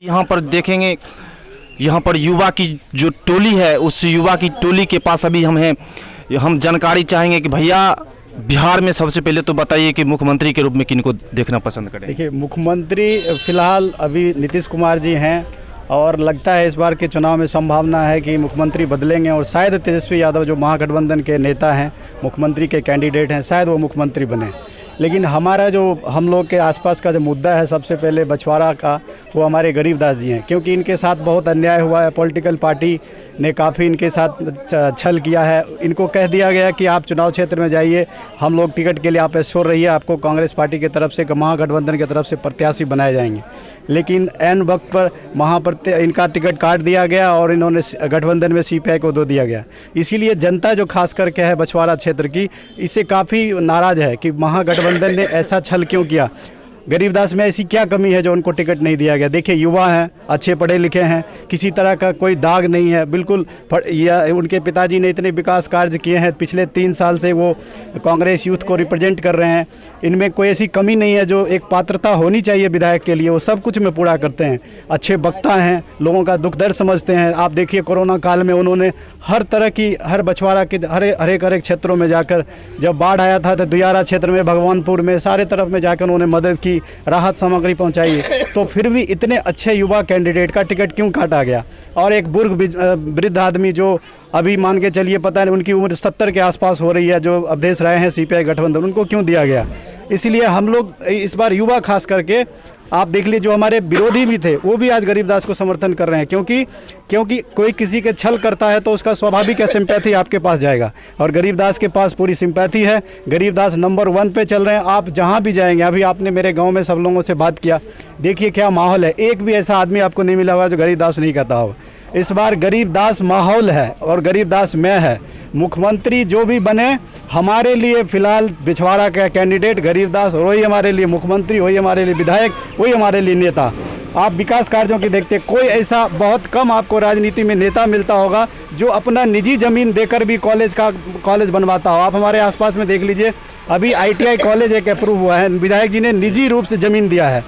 यहाँ पर देखेंगे, यहाँ पर युवा की जो टोली है, उस युवा की टोली के पास अभी हम जानकारी चाहेंगे कि भैया बिहार में सबसे पहले तो बताइए कि मुख्यमंत्री के रूप में किनको देखना पसंद करें। देखिए, मुख्यमंत्री फिलहाल अभी नीतीश कुमार जी हैं और लगता है इस बार के चुनाव में संभावना है कि मुख्यमंत्री बदलेंगे और शायद तेजस्वी यादव जो महागठबंधन के नेता हैं, मुख्यमंत्री के कैंडिडेट हैं, शायद वो मुख्यमंत्री बने। लेकिन हमारा जो हम लोग के आसपास का जो मुद्दा है सबसे पहले बछवाड़ा का, वो हमारे गरीबदास जी हैं, क्योंकि इनके साथ बहुत अन्याय हुआ है। पॉलिटिकल पार्टी ने काफ़ी इनके साथ छल किया है। इनको कह दिया गया कि आप चुनाव क्षेत्र में जाइए, हम लोग टिकट के लिए आप एश्योर रहिए, आपको कांग्रेस पार्टी की तरफ से, महागठबंधन की तरफ से प्रत्याशी बनाए जाएंगे। लेकिन ऐन वक्त पर इनका टिकट काट दिया गया और इन्होंने गठबंधन में सीपीआई को दे दिया गया। इसीलिए जनता जो खास करके है बछवाड़ा क्षेत्र की, इससे काफ़ी नाराज़ है कि महागठबंधन ने ऐसा छल क्यों किया। गरीबदास में ऐसी क्या कमी है जो उनको टिकट नहीं दिया गया। देखिए, युवा हैं, अच्छे पढ़े लिखे हैं, किसी तरह का कोई दाग नहीं है, बिल्कुल। उनके पिताजी ने इतने विकास कार्य किए हैं, पिछले 3 साल से वो कांग्रेस यूथ को रिप्रेजेंट कर रहे हैं। इनमें कोई ऐसी कमी नहीं है जो एक पात्रता होनी चाहिए विधायक के लिए, वो सब कुछ में पूरा करते हैं। अच्छे वक्ता हैं, लोगों का दुख दर्द समझते हैं। आप देखिए, कोरोना काल में उन्होंने हर तरह की, हर बछवाड़ा के हर एक क्षेत्रों में जाकर, जब बाढ़ आया था तो दियारा क्षेत्र में, भगवानपुर में, सारे तरफ में जाकर उन्होंने मदद की, राहत सामग्री पहुंचाई। तो फिर भी इतने अच्छे युवा कैंडिडेट का टिकट क्यों काटा गया। और एक वृद्ध आदमी जो अभी मान के चलिए, पता नहीं उनकी उम्र 70 के आसपास हो रही है, जो अवधेश राय हैं सीपीआई गठबंधन, उनको क्यों दिया गया। इसलिए हम लोग इस बार युवा खास करके, आप देख लीजिए, जो हमारे विरोधी भी थे वो भी आज गरीबदास को समर्थन कर रहे हैं, क्योंकि कोई किसी के छल करता है तो उसका स्वाभाविक है सिंपैथी आपके पास जाएगा, और गरीबदास के पास पूरी सिंपैथी है। गरीबदास नंबर 1 पे चल रहे हैं। आप जहां भी जाएंगे, अभी आपने मेरे गांव में सब लोगों से बात किया, देखिए क्या माहौल है। एक भी ऐसा आदमी आपको नहीं मिला हुआ जो गरीबदास नहीं कहता हो। इस बार गरीबदास माहौल है और गरीबदास में है। मुख्यमंत्री जो भी बने, हमारे लिए फिलहाल बिछवाड़ा का कैंडिडेट गरीबदास, वही हमारे लिए मुख्यमंत्री, वही हमारे लिए विधायक, वही हमारे लिए नेता। आप विकास कार्यों की देखते, कोई ऐसा बहुत कम आपको राजनीति में नेता मिलता होगा जो अपना निजी ज़मीन देकर भी कॉलेज बनवाता हो। आप हमारे आसपास में देख लीजिए, अभी ITI कॉलेज एक अप्रूव हुआ है, विधायक जी ने निजी रूप से ज़मीन दिया है।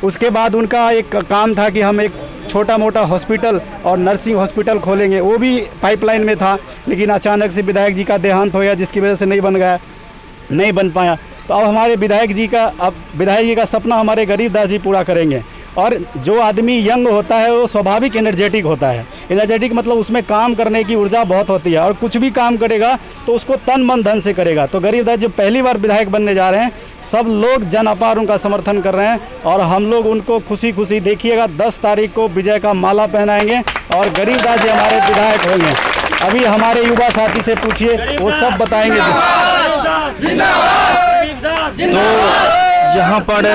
उसके बाद उनका एक काम था कि हम एक छोटा मोटा हॉस्पिटल और नर्सिंग हॉस्पिटल खोलेंगे, वो भी पाइपलाइन में था, लेकिन अचानक से विधायक जी का देहांत हो गया, जिसकी वजह से नहीं बन पाया। तो अब हमारे विधायक जी का सपना हमारे गरीबदास जी पूरा करेंगे। और जो आदमी यंग होता है वो स्वाभाविक एनर्जेटिक होता है। एनर्जेटिक मतलब उसमें काम करने की ऊर्जा बहुत होती है, और कुछ भी काम करेगा तो उसको तन मन धन से करेगा। तो गरीबदास जो पहली बार विधायक बनने जा रहे हैं, सब लोग जन अपार उनका समर्थन कर रहे हैं, और हम लोग उनको खुशी खुशी देखिएगा 10 तारीख को विजय का माला पहनाएंगे और गरीबदास जी हमारे विधायक होंगे। अभी हमारे युवा साथी से पूछिए, वो सब बताएंगे। तो यहाँ पर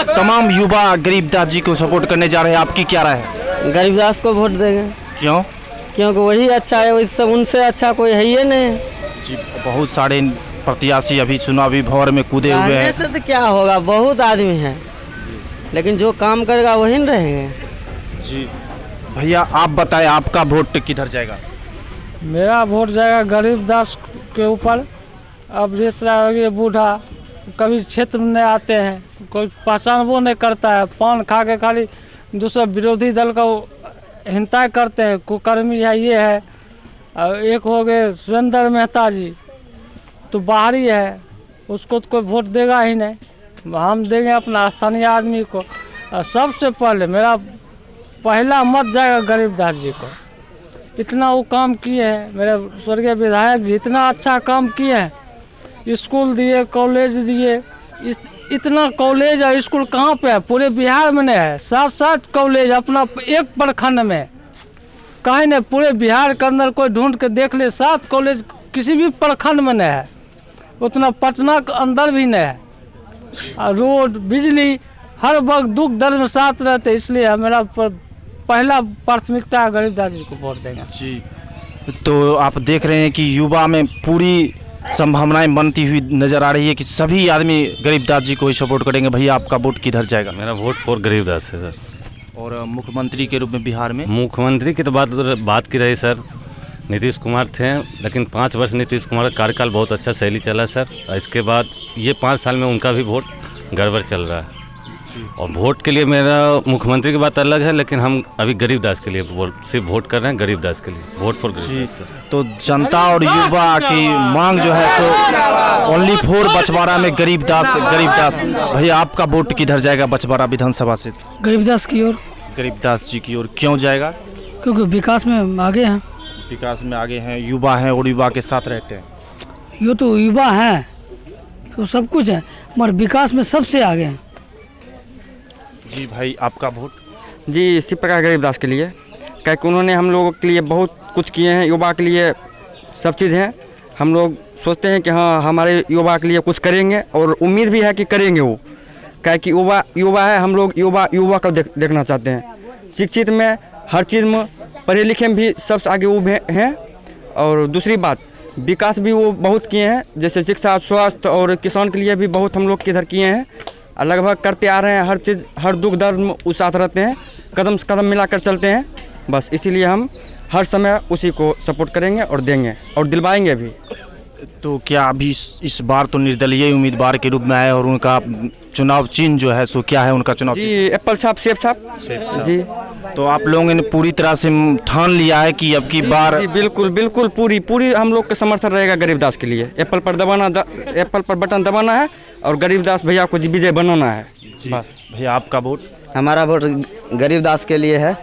तमाम युवा गरीबदास जी को सपोर्ट करने जा रहे हैं, आपकी क्या राय है? गरीबदास को वोट देंगे। क्यों? क्योंकि वही अच्छा है, वैसे उनसे अच्छा कोई है ही नहीं जी। बहुत सारे प्रत्याशी अभी चुनावी भंवर में कूदे हुए हैं। से तो क्या होगा, बहुत आदमी हैं, लेकिन जो काम करेगा वही न रहेंगे जी। भैया आप बताएं, आपका वोट किधर जाएगा? मेरा वोट जाएगा गरीबदास के ऊपर। अब जैसा बूढ़ा कभी क्षेत्र में नहीं आते हैं, कोई पहचानबो नहीं करता है, पान खा के खाली दूसरा विरोधी दल का हिंसा करते हैं। कुकर्मी है, ये है। एक हो गए सुरेंद्र मेहता जी, तो बाहरी है, उसको तो कोई वोट देगा ही नहीं। हम देंगे अपना स्थानीय आदमी को। सबसे पहले मेरा पहला मत जाएगा गरीबदास जी को। इतना वो काम किए हैं, मेरे स्वर्गीय विधायक जी इतना अच्छा काम किए हैं। स्कूल दिए, कॉलेज दिए। इतना कॉलेज और स्कूल कहाँ पे है? पूरे बिहार में नहीं है। 7 कॉलेज अपना एक प्रखंड में, कहीं नहीं। पूरे बिहार के अंदर कोई ढूंढ के देख ले, 7 कॉलेज किसी भी प्रखंड में नहीं है। उतना पटना के अंदर भी नहीं है। और रोड, बिजली, हर वक्त दुख दर्द में साथ रहते। इसलिए मेरा पहला प्राथमिकता गरीबदास जी को वोट देंगे जी। तो आप देख रहे हैं कि युवा में पूरी संभावनाएं बनती हुई नजर आ रही है कि सभी आदमी गरीबदास जी को ही सपोर्ट करेंगे। भैया आपका वोट किधर जाएगा? मेरा वोट फॉर गरीबदास है सर। और मुख्यमंत्री के रूप में बिहार में? मुख्यमंत्री की तो बात की रही सर, नीतीश कुमार थे, लेकिन 5 वर्ष नीतीश कुमार का कार्यकाल बहुत अच्छा शैली चला सर। इसके बाद ये 5 साल में उनका भी वोट गड़बड़ चल रहा है। और वोट के लिए मेरा मुख्यमंत्री की बात अलग है, लेकिन हम अभी गरीबदास के लिए सिर्फ वोट कर रहे हैं, गरीबदास के लिए, वोट फॉर गरीबदास। तो जनता और युवा की मांग जो है सो ओनली फॉर बछवाड़ा में गरीबदास। भैया आपका वोट किधर जाएगा बछवाड़ा विधानसभा से? गरीबदास की ओर। गरीबदास जी की ओर क्यों जाएगा? क्योंकि विकास में आगे हैं। विकास में आगे हैं, युवा हैं और युवा के साथ रहते हैं। ये तो युवा हैं, तो सब कुछ है, मगर विकास में सबसे आगे हैं। जी भाई आपका वोट? जी शिव प्रकाश गरीबदास के लिए, क्योंकि उन्होंने हम लोगों के लिए बहुत कुछ किए हैं, युवा के लिए सब चीज़ हैं। हम लोग सोचते हैं कि हाँ हमारे युवा के लिए कुछ करेंगे, और उम्मीद भी है कि करेंगे वो, क्योंकि युवा है। हम लोग युवा को देखना चाहते हैं। शिक्षित में, हर चीज़ में, पढ़े लिखे में भी सबसे आगे वो हैं। और दूसरी बात, विकास भी वो बहुत किए हैं, जैसे शिक्षा, स्वास्थ्य और किसान के लिए भी बहुत हम लोग किधर किए हैं। लगभग करते आ रहे हैं, हर चीज़, हर दुख दर्द में उस साथ रहते हैं, कदम से कदम मिलाकर चलते हैं। बस इसीलिए हम हर समय उसी को सपोर्ट करेंगे और देंगे और दिलवाएंगे भी। तो क्या अभी इस बार तो निर्दलीय उम्मीदवार के रूप में आए, और उनका चुनाव चिन्ह जो है सो क्या है उनका चुनाव जी? एप्पल छाप, सेब छाप जी। तो आप लोगों ने पूरी तरह से ठान लिया है कि अब की बार? जी बिल्कुल पूरी हम लोग का समर्थन रहेगा गरीबदास के लिए। एप्पल पर बटन दबाना है और गरीबदास भैया को विजय बनाना है बस। भैया आपका वोट? हमारा वोट गरीबदास के लिए है।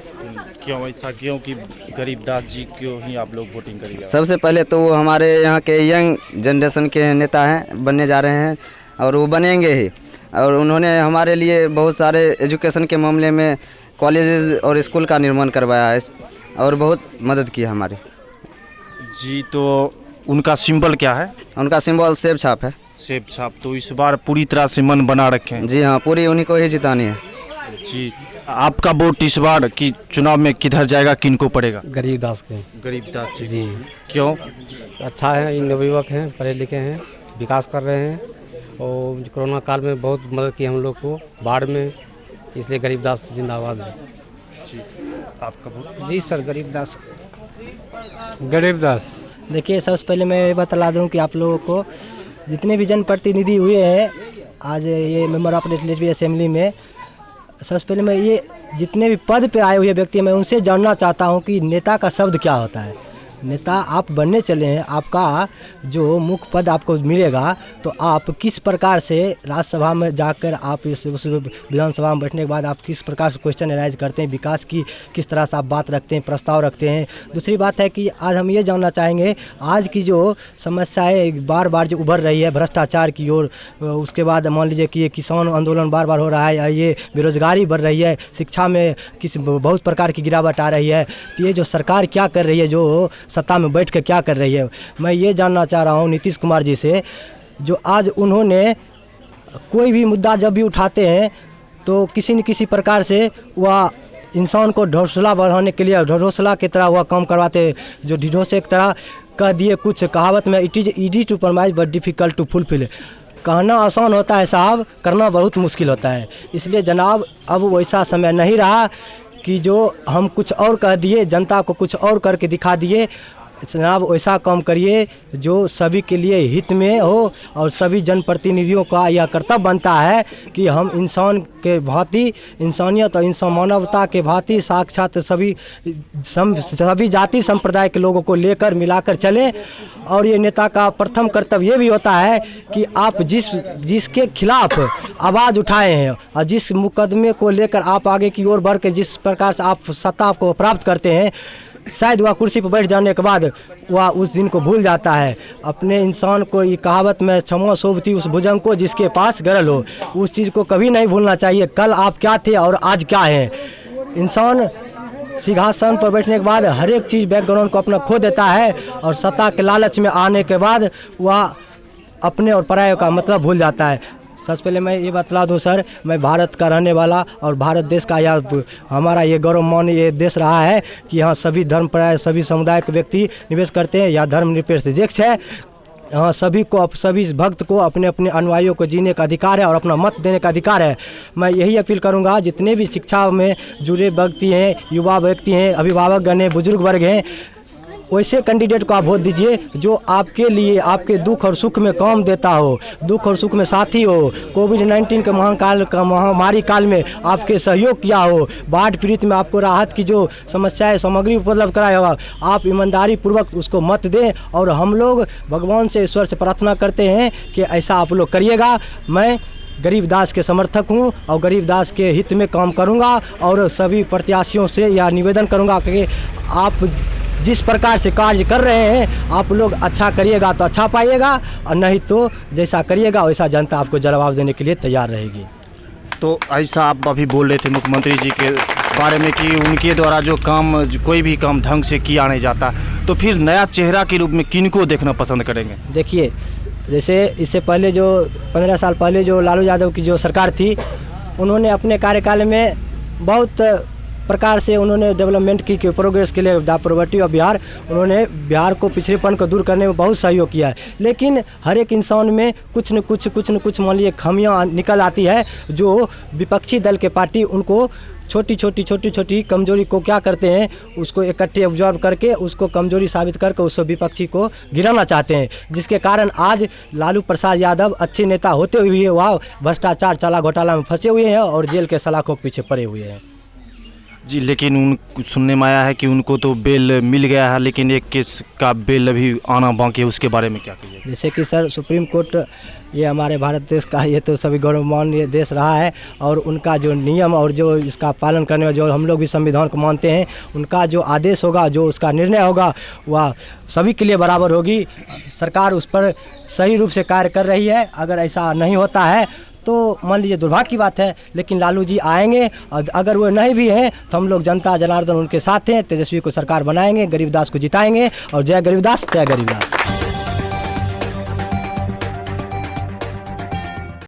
क्यों ऐसा, क्यों कि गरीबदास जी क्यों ही आप लोग वोटिंग करेंगे? सबसे पहले तो वो हमारे यहाँ के यंग जनरेशन के नेता हैं, बनने जा रहे हैं और वो बनेंगे ही। और उन्होंने हमारे लिए बहुत सारे एजुकेशन के मामले में कॉलेजेस और स्कूल का निर्माण करवाया है और बहुत मदद की हमारी। जी तो उनका सिंबल क्या है? उनका सिंबल सेब छाप है। सेब छाप। तो इस बार पूरी तरह से मन बना रखे हैं? जी हाँ, पूरी उन्हीं को ही जितानी है। जी आपका वोट इस बार की चुनाव में किधर जाएगा, किन को पड़ेगा? गरीबदास के। गरीबदास जी। क्यों? अच्छा है, युवक हैं, पढ़े लिखे हैं, विकास कर रहे हैं, और कोरोना काल में बहुत मदद की हम लोग को, बाढ़ में, इसलिए गरीबदास जिंदाबाद है। जी आपका वोट? जी सर, गरीबदास। गरीबदास। देखिए, सबसे पहले मैं ये बतला दूं कि आप लोगों को जितने भी जनप्रतिनिधि हुए हैं आज ये मेंबर ऑफ लेजिस्लेटिव असेंबली में, सबसे पहले मैं ये जितने भी पद पे आए हुए व्यक्ति हैं, मैं उनसे जानना चाहता हूं कि नेता का शब्द क्या होता है। नेता आप बनने चले हैं, आपका जो मुख्य पद आपको मिलेगा, तो आप किस प्रकार से राज्यसभा में जाकर आप उस विधानसभा में बैठने के बाद आप किस प्रकार से क्वेश्चन एनालाइज करते हैं, विकास की किस तरह से आप बात रखते हैं, प्रस्ताव रखते हैं। दूसरी बात है कि आज हम ये जानना चाहेंगे, आज की जो समस्याएं बार बार जो उभर रही है भ्रष्टाचार की ओर, उसके बाद मान लीजिए कि ये किसान आंदोलन बार बार हो रहा है, या ये बेरोजगारी बढ़ रही है, शिक्षा में बहुत प्रकार की गिरावट आ रही है, तो ये जो सरकार क्या कर रही है, जो सत्ता में बैठ कर क्या कर रही है, मैं ये जानना चाह रहा हूँ नीतीश कुमार जी से। जो आज उन्होंने कोई भी मुद्दा जब भी उठाते हैं तो किसी न किसी प्रकार से वह इंसान को ढोसला बढ़ाने के लिए ढोसला की तरह वह काम करवाते, जो ढिढोसे की तरह कह दिए। कुछ कहावत में it is easy to promise but difficult to fulfil. कहना आसान होता है साहब, करना बहुत मुश्किल होता है। इसलिए जनाब अब वैसा समय नहीं रहा कि जो हम कुछ और कह दिए, जनता को कुछ और करके दिखा दिए। जनाब वैसा काम करिए जो सभी के लिए हित में हो, और सभी जनप्रतिनिधियों का यह कर्तव्य बनता है कि हम इंसान के भांति, इंसानियत और इंसान मानवता के भांति साक्षात सभी जाति संप्रदाय के लोगों को लेकर मिलाकर चलें। और ये नेता का प्रथम कर्तव्य ये भी होता है कि आप जिसके खिलाफ आवाज़ उठाए हैं और जिस मुकदमे को लेकर आप आगे की ओर बढ़ के जिस प्रकार से आप सत्ता को प्राप्त करते हैं, शायद वह कुर्सी पर बैठ जाने के बाद वह उस दिन को भूल जाता है। अपने इंसान को, ये कहावत में क्षमा शोभती उस भुजंग को जिसके पास गरल हो, उस चीज़ को कभी नहीं भूलना चाहिए। कल आप क्या थे और आज क्या हैं। इंसान सिंहासन पर बैठने के बाद हर एक चीज़ बैकग्राउंड को अपना खो देता है, और सत्ता के लालच में आने के बाद वह अपने और पराये का मतलब भूल जाता है। सबसे पहले मैं ये बतला दूं सर, मैं भारत का रहने वाला और भारत देश का यह हमारा ये गौरवमान ये देश रहा है कि यहाँ सभी धर्म प्राय सभी समुदाय के व्यक्ति निवेश करते हैं। यह धर्मनिरपेक्ष देश है। यहाँ सभी भक्त को अपने अपने अनुयायियों को जीने का अधिकार है और अपना मत देने का अधिकार है। मैं यही अपील करूँगा, जितने भी शिक्षा में जुड़े व्यक्ति हैं, युवा व्यक्ति हैं, अभिभावकगण हैं, बुजुर्ग वर्ग हैं, वैसे कैंडिडेट को आप वोट दीजिए जो आपके लिए आपके दुख और सुख में काम देता हो, दुख और सुख में साथी हो, कोविड-19 के महामारी काल में आपके सहयोग किया हो, बाढ़ पीड़ित में आपको राहत की जो समस्याएं सामग्री उपलब्ध कराया होगा, आप ईमानदारी पूर्वक उसको मत दें। और हम लोग भगवान से ईश्वर से प्रार्थना करते हैं कि ऐसा आप लोग करिएगा। मैं गरीबदास के समर्थक हूं और गरीबदास के हित में काम करूंगा और सभी प्रत्याशियों से यह निवेदन करूंगा कि आप जिस प्रकार से कार्य कर रहे हैं आप लोग अच्छा करिएगा तो अच्छा पाइएगा, और नहीं तो जैसा करिएगा वैसा जनता आपको जवाब देने के लिए तैयार रहेगी। तो ऐसा आप अभी बोल रहे थे मुख्यमंत्री जी के बारे में कि उनके द्वारा जो काम कोई भी काम ढंग से किया नहीं जाता, तो फिर नया चेहरा के रूप में किनको देखना पसंद करेंगे? देखिए, जैसे इससे पहले जो 15 साल पहले जो लालू यादव की जो सरकार थी, उन्होंने अपने कार्यकाल में बहुत प्रकार से उन्होंने डेवलपमेंट की प्रोग्रेस के लिए द प्रोवर्टी ऑफ बिहार, उन्होंने बिहार को पिछड़ेपन को दूर करने में बहुत सहयोग किया है। लेकिन हर एक इंसान में कुछ न कुछ मान लीजिए खामियां निकल आती है, जो विपक्षी दल के पार्टी उनको छोटी छोटी कमजोरी को क्या करते हैं, उसको इकट्ठे ऑब्जर्व करके उसको कमजोरी साबित करके उस विपक्षी को गिराना चाहते हैं, जिसके कारण आज लालू प्रसाद यादव अच्छे नेता होते हुए वह भ्रष्टाचार चाला घोटाला में फंसे हुए हैं और जेल के सलाखों के पीछे पड़े हुए हैं। जी, लेकिन उन सुनने में आया है कि उनको तो बेल मिल गया है, लेकिन एक केस का बेल अभी आना बाकी है, उसके बारे में क्या कहिए? जैसे कि सर सुप्रीम कोर्ट ये हमारे भारत देश का ये तो सभी गौरवमान्य देश रहा है, और उनका जो नियम और जो इसका पालन करने में जो हम लोग भी संविधान को मानते हैं, उनका जो आदेश होगा, जो उसका निर्णय होगा, वह सभी के लिए बराबर होगी। सरकार उस पर सही रूप से कार्य कर रही है। अगर ऐसा नहीं होता है तो मान लीजिए दुर्भाग्य की बात है, लेकिन लालू जी आएंगे, और अगर वो नहीं भी हैं तो हम लोग जनता जनार्दन उनके साथ हैं, तेजस्वी को सरकार बनाएंगे, गरीबदास को जिताएंगे। और जय गरीबदास, जय गरीबदास।